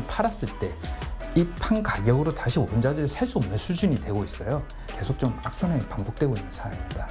팔았을 때 이 판 가격으로 다시 원자재를 살 수 없는 수준이 되고 있어요. 계속 좀 악순환이 반복되고 있는 상황입니다.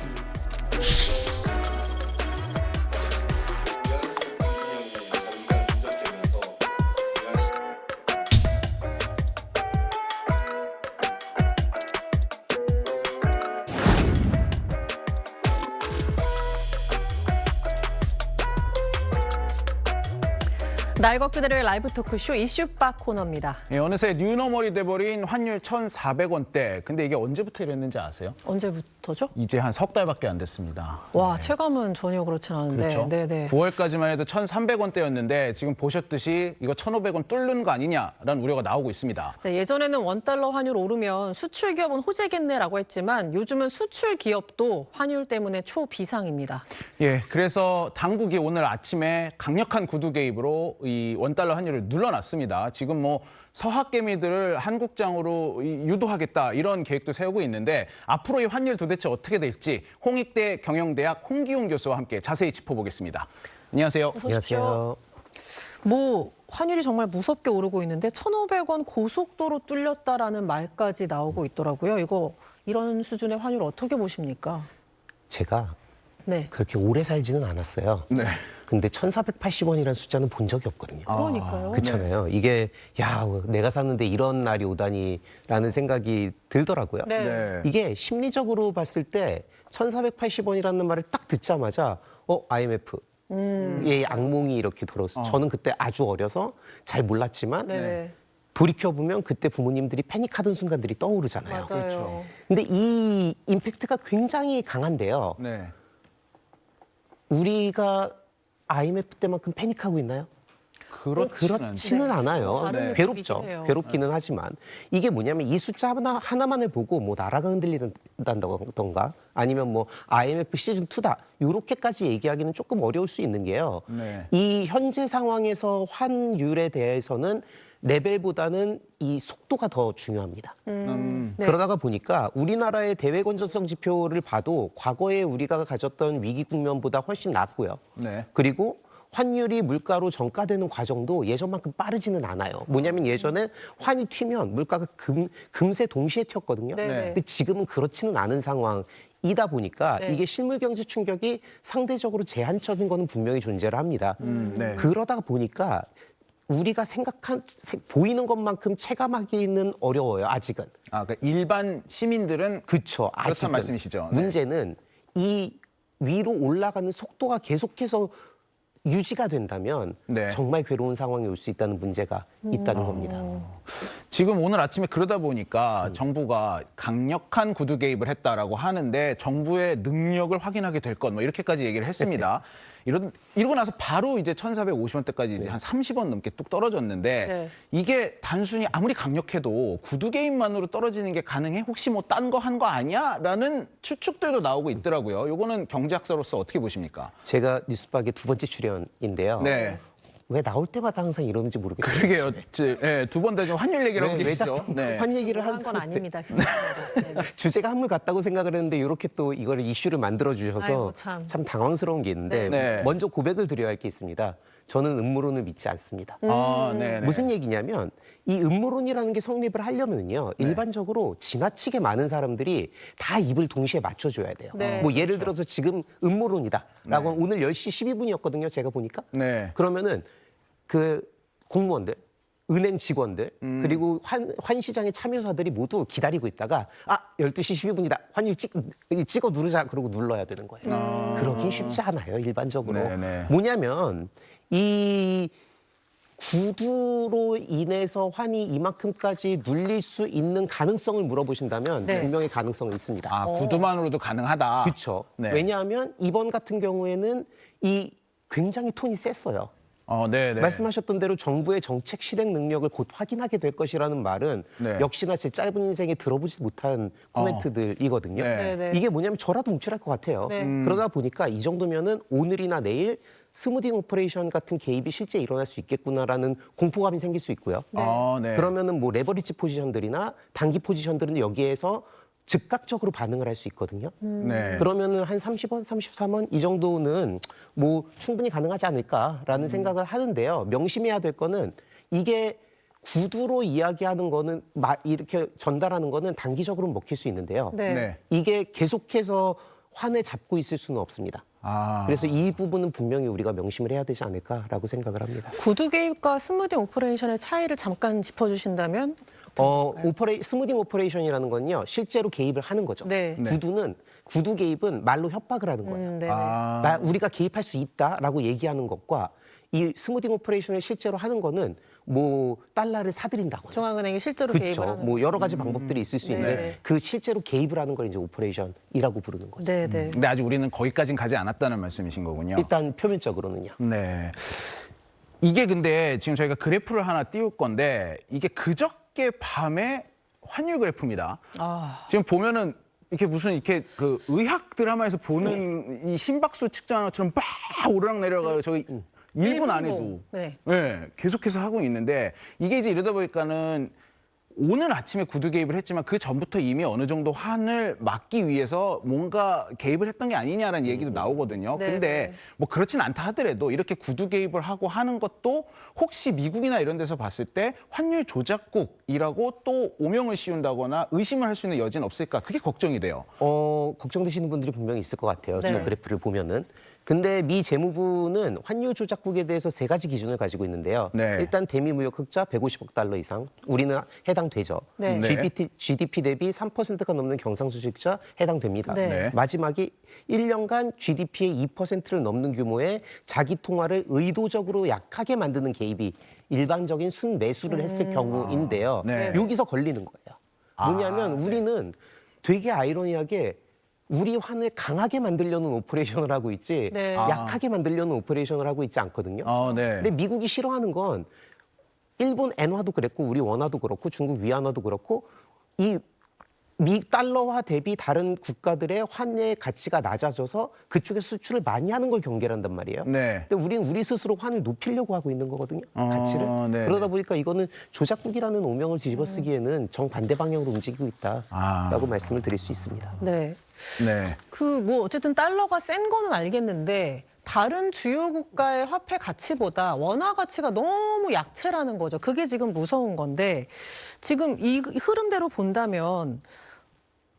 날 걷기 들을 라이브 토크쇼 이슈박 코너입니다. 예, 어느새 뉴노멀이 돼버린 환율 1,400원대. 근데 이게 언제부터 이랬는지 아세요? 언제부터죠? 이제 한 석 달밖에 안 됐습니다. 와, 체감은 전혀 그렇진 않은데. 그렇죠. 네네. 9월까지만 해도 1,300원대였는데 지금 보셨듯이 이거 1,500원 뚫는 거 아니냐라는 우려가 나오고 있습니다. 네, 예전에는 원달러 환율 오르면 수출 기업은 호재겠네라고 했지만 요즘은 수출 기업도 환율 때문에 초비상입니다. 예, 그래서 당국이 오늘 아침에 강력한 구두 개입으로 이 원달러 환율을 눌러놨습니다. 지금 뭐 서학개미들을 한국장으로 유도하겠다 이런 계획도 세우고 있는데 앞으로 이 환율 도대체 어떻게 될지 홍익대 경영대학 홍기훈 교수와 함께 자세히 짚어보겠습니다. 안녕하세요. 어서 오십시오. 뭐 환율이 정말 무섭게 오르고 있는데 1,500원 고속도로 뚫렸다라는 말까지 나오고 있더라고요. 이런 수준의 환율 어떻게 보십니까? 제가 네. 그렇게 오래 살지는 않았어요. 네. 근데 1,480원이라는 숫자는 본 적이 없거든요. 그러니까요. 그렇잖아요. 이게 야, 내가 샀는데 이런 날이 오다니라는 생각이 들더라고요. 네. 이게 심리적으로 봤을 때 1,480원이라는 말을 딱 듣자마자 IMF 의 악몽이 이렇게 들어서 저는 그때 아주 어려서 잘 몰랐지만 네. 돌이켜보면 그때 부모님들이 패닉하던 순간들이 떠오르잖아요. 맞아요. 그렇죠. 근데 이 임팩트가 굉장히 강한데요. 네. 우리가 IMF 때만큼 패닉하고 있나요? 그렇지는 않아요. 다른 괴롭죠. 느낌이긴 해요. 괴롭기는 하지만 이게 뭐냐면 이 숫자 하나만을 보고 뭐 나라가 흔들린다던가 아니면 뭐 IMF 시즌 2다 이렇게까지 얘기하기는 조금 어려울 수 있는 게요. 네. 이 현재 상황에서 환율에 대해서는 레벨보다는 이 속도가 더 중요합니다. 네. 그러다가 보니까 우리나라의 대외 건전성 지표를 봐도 과거에 우리가 가졌던 위기 국면보다 훨씬 낫고요. 네. 그리고 환율이 물가로 전가되는 과정도 예전만큼 빠르지는 않아요. 뭐냐면 예전에 환이 튀면 물가가 금세 동시에 튀었거든요. 네. 근데 지금은 그렇지는 않은 상황이다 보니까 네. 이게 실물 경제 충격이 상대적으로 제한적인 거는 분명히 존재를 합니다. 네. 그러다가 보니까 우리가 보이는 것만큼 체감하기는 어려워요, 아직은. 그러니까 일반 시민들은 그렇죠. 그렇다는 아직은. 말씀이시죠. 네. 문제는 이 위로 올라가는 속도가 계속해서 유지가 된다면 네. 정말 괴로운 상황이 올 수 있다는 문제가 있다는 겁니다. 지금 오늘 아침에 그러다 보니까 정부가 강력한 구두 개입을 했다라고 하는데 정부의 능력을 확인하게 될 것 뭐 이렇게까지 얘기를 했습니다. 이러고 나서 바로 이제 1,450원대까지 이제 한 30원 넘게 뚝 떨어졌는데 네. 이게 단순히 아무리 강력해도 구두 개입만으로 떨어지는 게 가능해? 혹시 뭐 딴 거 한 거 아니야? 라는 추측들도 나오고 있더라고요. 요거는 경제학자로서 어떻게 보십니까? 제가 뉴스박의 두 번째 출연인데요. 네. 왜 나올 때마다 항상 이러는지 모르겠어요. 그러게요. 두 번 다 좀 환율 얘기를 하고 왜 계시죠. 자꾸 네. 환 얘기를 한 건 하는데 아닙니다. 주제가 한물 같다고 생각을 했는데 이렇게 또 이거를 이슈를 만들어 주셔서 아이고, 참. 당황스러운 게 있는데 네. 먼저 고백을 드려야 할 게 있습니다. 저는 음모론을 믿지 않습니다. 네. 무슨 얘기냐면 이 음모론이라는 게 성립을 하려면요 일반적으로 지나치게 많은 사람들이 다 입을 동시에 맞춰줘야 돼요. 네. 뭐 예를 들어서 지금 음모론이다라고 오늘 10시 12분이었거든요. 제가 보니까. 네. 그러면은 그 공무원들, 은행 직원들 그리고 환 시장의 참여자들이 모두 기다리고 있다가 12시 12분이다. 환율 찍어 누르자. 그러고 눌러야 되는 거예요. 그러긴 쉽지 않아요. 일반적으로. 네네. 뭐냐면 이 구두로 인해서 환이 이만큼까지 눌릴 수 있는 가능성을 물어보신다면 네. 분명히 가능성은 있습니다. 구두만으로도 가능하다. 그렇죠. 네. 왜냐하면 이번 같은 경우에는 이 굉장히 톤이 셌어요. 네네. 말씀하셨던 대로 정부의 정책 실행 능력을 곧 확인하게 될 것이라는 말은 네. 역시나 제 짧은 인생에 들어보지 못한 코멘트들이거든요. 네. 네. 이게 뭐냐면 저라도 움찔할 것 같아요. 네. 그러다 보니까 이 정도면은 오늘이나 내일 스무딩 오퍼레이션 같은 개입이 실제 일어날 수 있겠구나라는 공포감이 생길 수 있고요. 네. 그러면은 뭐 레버리지 포지션들이나 단기 포지션들은 여기에서 즉각적으로 반응을 할 수 있거든요. 네. 그러면은 한 30원, 33원 이 정도는 뭐 충분히 가능하지 않을까라는 생각을 하는데요. 명심해야 될 거는 이게 구두로 이야기하는 거는 이렇게 전달하는 거는 단기적으로 먹힐 수 있는데요. 네. 네. 이게 계속해서 환을 잡고 있을 수는 없습니다. 그래서 이 부분은 분명히 우리가 명심을 해야 되지 않을까라고 생각을 합니다. 구두 개입과 스무딩 오퍼레이션의 차이를 잠깐 짚어주신다면? 스무딩 오퍼레이션이라는 건요, 실제로 개입을 하는 거죠. 네. 구두 개입은 말로 협박을 하는 거예요. 네네. 우리가 개입할 수 있다라고 얘기하는 것과 이 스무딩 오퍼레이션을 실제로 하는 거는 뭐 달러를 사들인다거나, 중앙은행이 실제로 개입을 그렇죠. 하는 뭐 여러 가지 방법들이 있을 수 있는데 네. 그 실제로 개입을 하는 걸 이제 오퍼레이션이라고 부르는 거죠. 네네. 근데 아직 우리는 거기까지는 가지 않았다는 말씀이신 거군요. 일단 표면적으로는요. 네. 이게 근데 지금 저희가 그래프를 하나 띄울 건데 이게 그저께 밤에 환율 그래프입니다. 지금 보면은 이렇게 무슨 이렇게 그 의학 드라마에서 보는 이 심박수 측정하는 것처럼 막 오르락 내려가요. 저희 1분 안에도 네. 네, 계속해서 하고 있는데 이게 이제 이러다 보니까는 오늘 아침에 구두 개입을 했지만 그 전부터 이미 어느 정도 환을 막기 위해서 뭔가 개입을 했던 게 아니냐라는 얘기도 나오거든요. 네, 근데 네. 뭐 그렇진 않다 하더라도 이렇게 구두 개입을 하고 하는 것도 혹시 미국이나 이런 데서 봤을 때 환율 조작국이라고 또 오명을 씌운다거나 의심을 할 수 있는 여지는 없을까? 그게 걱정이 돼요. 걱정되시는 분들이 분명히 있을 것 같아요. 네. 저 그래프를 보면은. 근데 미 재무부는 환율 조작국에 대해서 3가지 기준을 가지고 있는데요. 네. 일단 대미 무역 흑자 150억 달러 이상, 우리는 해당되죠. 네. GDP 대비 3%가 넘는 경상수지흑자 해당됩니다. 네. 마지막이 1년간 GDP의 2%를 넘는 규모의 자기 통화를 의도적으로 약하게 만드는 개입이 일반적인 순매수를 했을 경우인데요. 네. 여기서 걸리는 거예요. 뭐냐면 우리는 되게 아이러니하게 우리 환을 강하게 만들려는 오퍼레이션을 하고 있지 네. 약하게 만들려는 오퍼레이션을 하고 있지 않거든요. 네. 근데 미국이 싫어하는 건 일본 엔화도 그랬고 우리 원화도 그렇고 중국 위안화도 그렇고 이 미 달러화 대비 다른 국가들의 환의 가치가 낮아져서 그쪽에 수출을 많이 하는 걸 경계한단 말이에요. 네. 근데 우리는 우리 스스로 환을 높이려고 하고 있는 거거든요. 가치를. 네. 그러다 보니까 이거는 조작국이라는 오명을 뒤집어쓰기에는 정반대 방향으로 움직이고 있다라고 말씀을 드릴 수 있습니다. 네. 네. 뭐 어쨌든 달러가 센 거는 알겠는데 다른 주요 국가의 화폐 가치보다 원화 가치가 너무 약체라는 거죠. 그게 지금 무서운 건데 지금 이 흐름대로 본다면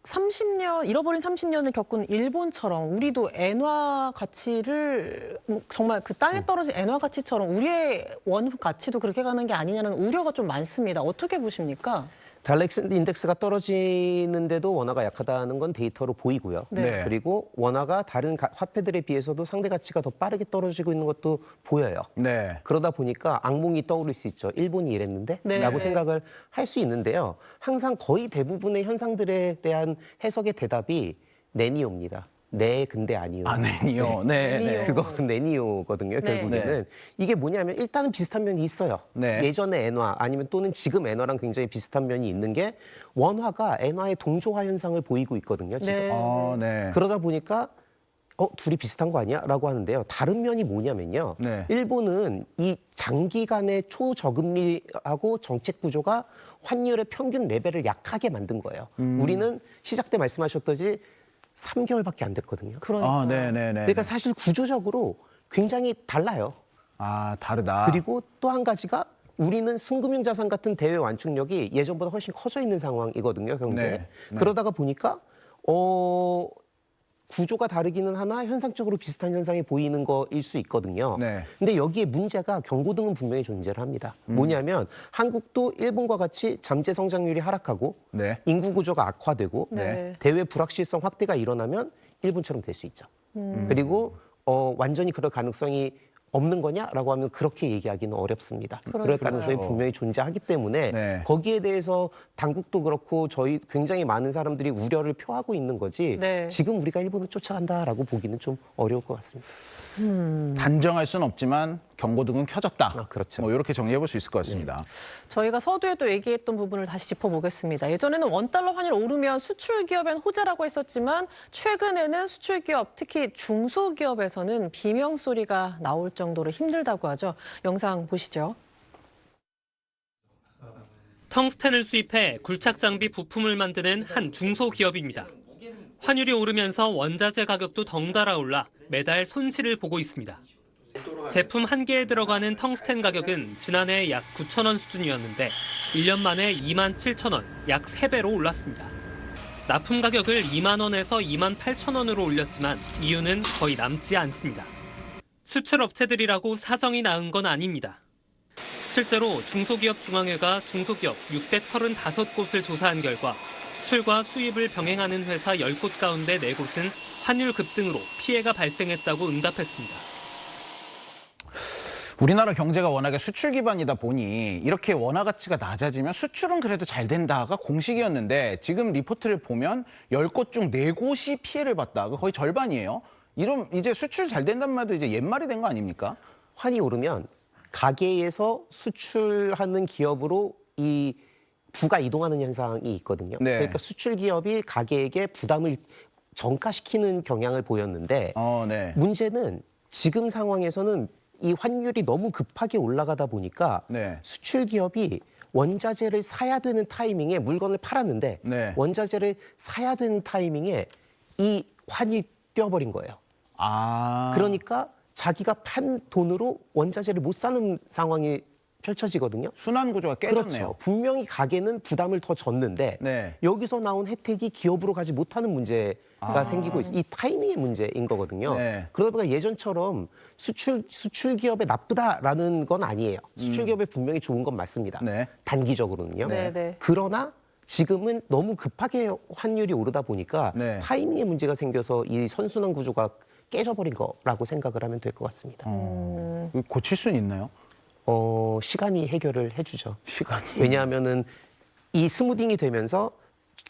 30년, 잃어버린 30년을 겪은 일본처럼 우리도 엔화 가치를 정말 그 땅에 떨어진 엔화 가치처럼 우리의 원 가치도 그렇게 가는 게 아니냐는 우려가 좀 많습니다. 어떻게 보십니까? 달러 인덱스가 떨어지는데도 원화가 약하다는 건 데이터로 보이고요. 네. 그리고 원화가 다른 화폐들에 비해서도 상대 가치가 더 빠르게 떨어지고 있는 것도 보여요. 네. 그러다 보니까 악몽이 떠오를 수 있죠. 일본이 이랬는데? 네. 라고 생각을 할 수 있는데요. 항상 거의 대부분의 현상들에 대한 해석의 대답이 네니오입니다. 네, 근데 아니요. 네니오. 네. 네니오. 네. 그거는 네니오거든요, 네. 결국에는. 이게 뭐냐면 일단은 비슷한 면이 있어요. 네. 예전의 엔화 아니면 또는 지금 엔화랑 굉장히 비슷한 면이 있는 게 원화가 엔화의 동조화 현상을 보이고 있거든요, 지금. 네. 네. 그러다 보니까 둘이 비슷한 거 아니야? 라고 하는데요. 다른 면이 뭐냐면요. 네. 일본은 이 장기간의 초저금리하고 정책 구조가 환율의 평균 레벨을 약하게 만든 거예요. 우리는 시작 때 말씀하셨듯이 3개월밖에 안 됐거든요. 그러니까. 네네네. 그러니까 사실 구조적으로 굉장히 달라요. 다르다. 그리고 또 한 가지가 우리는 순금융 자산 같은 대외 완충력이 예전보다 훨씬 커져 있는 상황이거든요, 경제에. 네, 네. 그러다가 보니까 구조가 다르기는 하나 현상적으로 비슷한 현상이 보이는 거일 수 있거든요. 네. 근데 여기에 문제가 경고등은 분명히 존재를 합니다. 뭐냐면 한국도 일본과 같이 잠재 성장률이 하락하고 네. 인구 구조가 악화되고 네. 대외 불확실성 확대가 일어나면 일본처럼 될 수 있죠. 그리고 완전히 그럴 가능성이 없는 거냐라고 하면 그렇게 얘기하기는 어렵습니다. 그럴 가능성이 분명히 존재하기 때문에 네. 거기에 대해서 당국도 그렇고 저희 굉장히 많은 사람들이 우려를 표하고 있는 거지 네. 지금 우리가 일본을 쫓아간다라고 보기는 좀 어려울 것 같습니다. 단정할 수는 없지만 경고등은 켜졌다. 그렇죠. 뭐 이렇게 정리해 볼 수 있을 것 같습니다. 저희가 서두에도 얘기했던 부분을 다시 짚어보겠습니다. 예전에는 원달러 환율 오르면 수출 기업엔 호재라고 했었지만 최근에는 수출 기업, 특히 중소기업에서는 비명 소리가 나올 정도로 힘들다고 하죠. 영상 보시죠. 텅스텐을 수입해 굴착 장비 부품을 만드는 한 중소기업입니다. 환율이 오르면서 원자재 가격도 덩달아 올라 매달 손실을 보고 있습니다. 제품 한 개에 들어가는 텅스텐 가격은 지난해 약 9,000원 수준이었는데 1년 만에 27,000원, 약 3배로 올랐습니다. 납품 가격을 2만 원에서 28,000원으로 올렸지만 이유는 거의 남지 않습니다. 수출 업체들이라고 사정이 나은 건 아닙니다. 실제로 중소기업중앙회가 중소기업 635곳을 조사한 결과 수출과 수입을 병행하는 회사 10곳 가운데 4곳은 환율 급등으로 피해가 발생했다고 응답했습니다. 우리나라 경제가 워낙에 수출 기반이다 보니 이렇게 원화 가치가 낮아지면 수출은 그래도 잘 된다가 공식이었는데 지금 리포트를 보면 10곳 중 4곳이 피해를 봤다. 거의 절반이에요. 이런 이제 수출 잘 된다는 말도 이제 옛말이 된 거 아닙니까? 환이 오르면 가게에서 수출하는 기업으로 이 부가 이동하는 현상이 있거든요. 네. 그러니까 수출 기업이 가게에게 부담을 전가시키는 경향을 보였는데 네. 문제는 지금 상황에서는 이 환율이 너무 급하게 올라가다 보니까 네. 수출 기업이 원자재를 사야 되는 타이밍에 물건을 팔았는데 네. 원자재를 사야 되는 타이밍에 이 환이 뛰어버린 거예요. 그러니까 자기가 판 돈으로 원자재를 못 사는 상황이 펼쳐지거든요. 순환 구조가 깨졌네요. 그렇죠. 분명히 가게는 부담을 더 졌는데 네. 여기서 나온 혜택이 기업으로 가지 못하는 문제가 생기고 있어요. 이 타이밍의 문제인 거거든요. 네. 그러다 보니까 예전처럼 수출 기업에 나쁘다라는 건 아니에요. 수출 기업에 분명히 좋은 건 맞습니다. 네. 단기적으로는요. 네, 네. 그러나 지금은 너무 급하게 환율이 오르다 보니까 네. 타이밍의 문제가 생겨서 이 선순환 구조가 깨져버린 거라고 생각을 하면 될 것 같습니다. 고칠 수는 있나요? 시간이 해결을 해주죠. 시간이. 왜냐하면은 이 스무딩이 되면서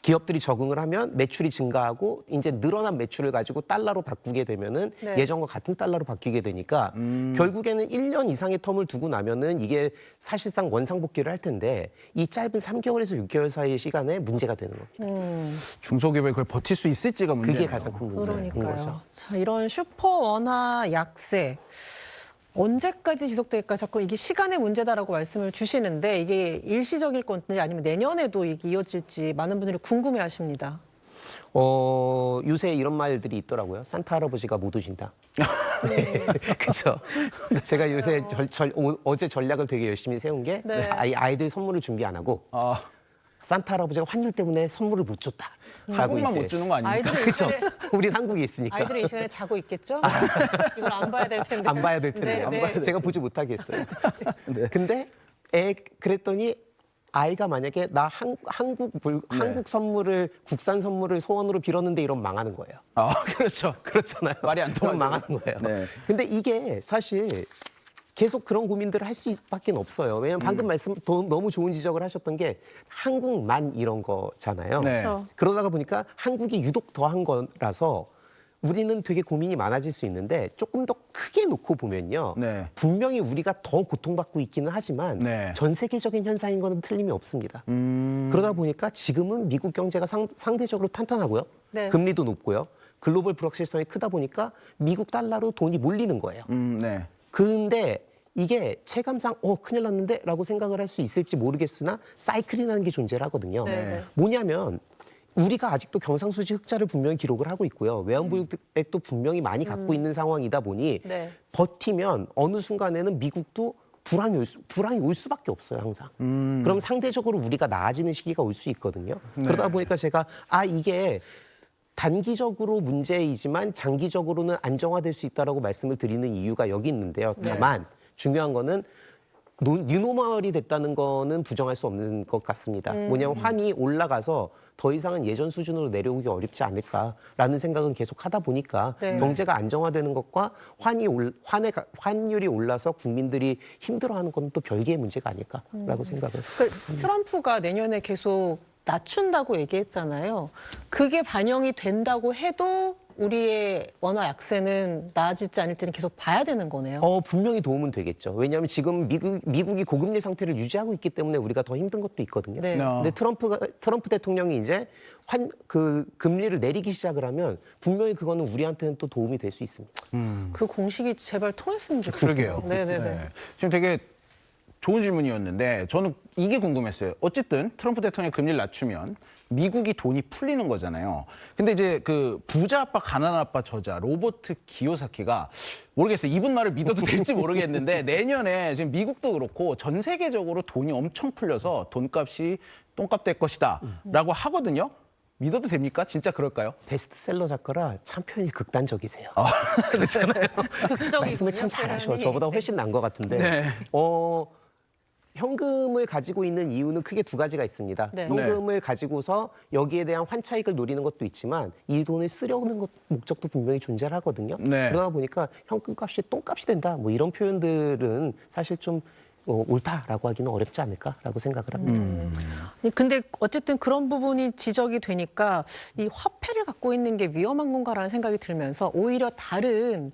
기업들이 적응을 하면 매출이 증가하고 이제 늘어난 매출을 가지고 달러로 바꾸게 되면은 네. 예전과 같은 달러로 바뀌게 되니까 결국에는 1년 이상의 텀을 두고 나면은 이게 사실상 원상복귀를 할 텐데 이 짧은 3개월에서 6개월 사이의 시간에 문제가 되는 겁니다. 중소기업이 그걸 버틸 수 있을지가 문제예요. 그게 가장 큰 문제인 거죠. 그러니까요. 자, 이런 슈퍼 원화 약세 언제까지 지속될까 자꾸 이게 시간의 문제다라고 말씀을 주시는데 이게 일시적일 건지 아니면 내년에도 이게 이어질지 많은 분들이 궁금해하십니다. 요새 이런 말들이 있더라고요. 산타 할아버지가 못 오신다. 그렇죠. 제가 요새 어제 전략을 되게 열심히 세운 게 네. 아이들 선물을 준비 안 하고 산타 할아버지가 환율 때문에 선물을 못 줬다. 하고 한국만 이제 못 주는 거 아닙니까? 아이들은 이 그렇죠. 시간에 우린 한국에 있으니까. 아이들은 이 시간에 자고 있겠죠? 이걸 안 봐야 될 텐데. 안 봐야 될 텐데. 네, 안 네. 봐야 제가 보지 못하겠어요. 근데 그랬더니 아이가 만약에 나 한국 선물을 국산 선물을 소원으로 빌었는데 이러면 망하는 거예요. 그렇죠. 그렇잖아요. 말이 안 그럼 통하죠. 망하는 거예요. 네. 근데 이게 사실 계속 그런 고민들을 할 수밖에 없어요. 왜냐하면 방금 너무 좋은 지적을 하셨던 게 한국만 이런 거잖아요. 네. 그렇죠. 그러다가 보니까 한국이 유독 더한 거라서 우리는 되게 고민이 많아질 수 있는데 조금 더 크게 놓고 보면요. 네. 분명히 우리가 더 고통받고 있기는 하지만 네. 전 세계적인 현상인 거는 틀림이 없습니다. 그러다 보니까 지금은 미국 경제가 상대적으로 탄탄하고요. 네. 금리도 높고요. 글로벌 불확실성이 크다 보니까 미국 달러로 돈이 몰리는 거예요. 네. 근데 이게 체감상 큰일 났는데 라고 생각을 할 수 있을지 모르겠으나 사이클이라는 게 존재를 하거든요. 네. 뭐냐면 우리가 아직도 경상수지 흑자를 분명히 기록을 하고 있고요. 외환보유액도 분명히 많이 갖고 있는 상황이다 보니 네. 버티면 어느 순간에는 미국도 불황이 올 수밖에 없어요, 항상. 그럼 상대적으로 우리가 나아지는 시기가 올 수 있거든요. 그러다 보니까 제가 이게 단기적으로 문제이지만 장기적으로는 안정화될 수 있다라고 말씀을 드리는 이유가 여기 있는데요. 다만 중요한 거는 뉴노멀이 됐다는 거는 부정할 수 없는 것 같습니다. 뭐냐면 환이 올라가서 더 이상은 예전 수준으로 내려오기 어렵지 않을까라는 생각은 계속 하다 보니까 네. 경제가 안정화되는 것과 환율이 올라서 국민들이 힘들어하는 건 또 별개의 문제가 아닐까라고 생각을. 그 트럼프가 내년에 계속 낮춘다고 얘기했잖아요. 그게 반영이 된다고 해도 우리의 원화 약세는 나아질지 아닐지는 계속 봐야 되는 거네요. 분명히 도움은 되겠죠. 왜냐하면 지금 미국이 고금리 상태를 유지하고 있기 때문에 우리가 더 힘든 것도 있거든요. 네. 근데 트럼프 대통령이 이제 금리를 내리기 시작을 하면 분명히 그거는 우리한테는 또 도움이 될 수 있습니다. 그 공식이 제발 통했으면 좋겠어요. 그러게요. 네네네. 네. 지금 되게 좋은 질문이었는데 저는 이게 궁금했어요. 어쨌든 트럼프 대통령이 금리를 낮추면 미국이 돈이 풀리는 거잖아요. 근데 이제 그 부자 아빠, 가난한 아빠 저자 로버트 기요사키가 모르겠어요. 이분 말을 믿어도 될지 모르겠는데 내년에 지금 미국도 그렇고 전 세계적으로 돈이 엄청 풀려서 돈값이 똥값 될 것이다 라고 하거든요. 믿어도 됩니까? 진짜 그럴까요? 베스트셀러 작가라 참 표현이 극단적이세요. 극적이군요, 말씀을 참 잘하셔. 표현이. 저보다 훨씬 난 것 같은데. 네. 현금을 가지고 있는 이유는 크게 두 가지가 있습니다. 네. 현금을 가지고서 여기에 대한 환차익을 노리는 것도 있지만 이 돈을 쓰려는 것, 목적도 분명히 존재를 하거든요. 네. 그러다 보니까 현금값이 똥값이 된다. 뭐 이런 표현들은 사실 좀 옳다라고 하기는 어렵지 않을까라고 생각을 합니다. 근데 어쨌든 그런 부분이 지적이 되니까 이 화폐를 갖고 있는 게 위험한 건가라는 생각이 들면서 오히려 다른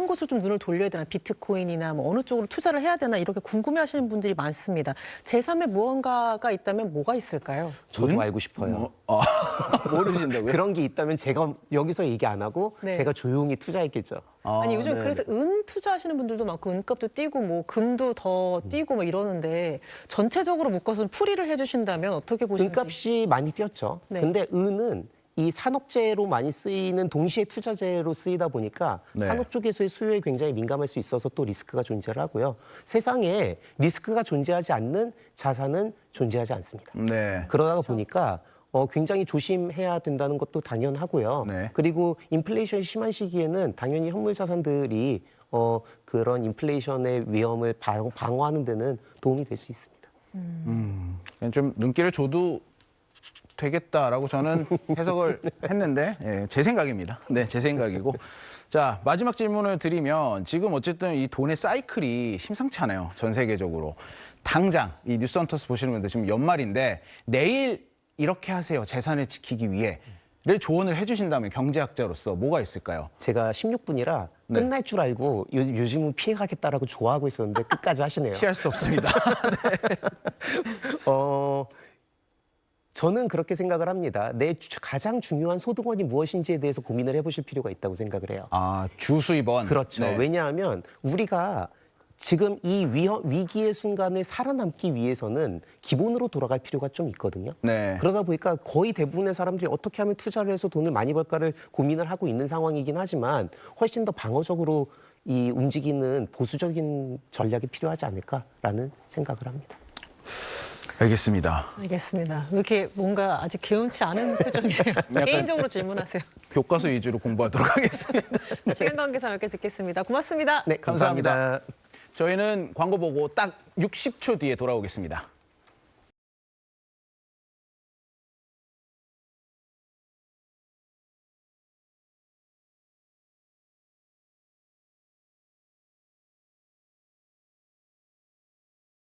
곳으로 좀 눈을 돌려야 되나, 비트코인이나 뭐 어느 쪽으로 투자를 해야 되나 이렇게 궁금해하시는 분들이 많습니다. 제3의 무언가가 있다면 뭐가 있을까요? 저도 알고 싶어요. 모르신다고요? 그런 게 있다면 제가 여기서 얘기 안 하고 네. 제가 조용히 투자했겠죠. 아니 요즘 네. 그래서 은 투자하시는 분들도 많고 은값도 뛰고 뭐 금도 더 뛰고 뭐 이러는데 전체적으로 묶어서 풀이를 해주신다면 어떻게 보시는지. 은값이 많이 뛰었죠. 네. 근데 은은 이 산업재로 많이 쓰이는 동시에 투자재로 쓰이다 보니까 네. 산업 쪽에서의 수요에 굉장히 민감할 수 있어서 또 리스크가 존재를 하고요. 세상에 리스크가 존재하지 않는 자산은 존재하지 않습니다. 네. 그러다 보니까 굉장히 조심해야 된다는 것도 당연하고요. 네. 그리고 인플레이션이 심한 시기에는 당연히 현물 자산들이 그런 인플레이션의 위험을 방어하는 데는 도움이 될 수 있습니다. 그냥 좀 눈길을 줘도 되겠다라고 저는 해석을 했는데 예, 제 생각입니다. 네, 제 생각이고. 자, 마지막 질문을 드리면 지금 어쨌든 이 돈의 사이클이 심상치 않아요. 전 세계적으로. 당장 이 뉴스헌터스 보시는 분들 지금 연말인데 내일 이렇게 하세요. 재산을 지키기 위해를 조언을 해주신다면 경제학자로서 뭐가 있을까요? 제가 16분이라 네. 끝날 줄 알고 요즘은 피해가겠다라고 좋아하고 있었는데 끝까지 하시네요. 피할 수 없습니다. 저는 그렇게 생각을 합니다. 내 가장 중요한 소득원이 무엇인지에 대해서 고민을 해보실 필요가 있다고 생각을 해요. 아, 주수입원. 그렇죠. 네. 왜냐하면 우리가 지금 이 위기의 순간을 살아남기 위해서는 기본으로 돌아갈 필요가 좀 있거든요. 네. 그러다 보니까 거의 대부분의 사람들이 어떻게 하면 투자를 해서 돈을 많이 벌까를 고민을 하고 있는 상황이긴 하지만 훨씬 더 방어적으로 이 움직이는 보수적인 전략이 필요하지 않을까라는 생각을 합니다. 알겠습니다. 알겠습니다. 왜 이렇게 뭔가 아직 개운치 않은 표정이에요. 개인적으로 질문하세요. 교과서 위주로 공부하도록 하겠습니다. 시간 관계상 이렇게 듣겠습니다. 고맙습니다. 네, 감사합니다. 저희는 광고 보고 딱 60초 뒤에 돌아오겠습니다.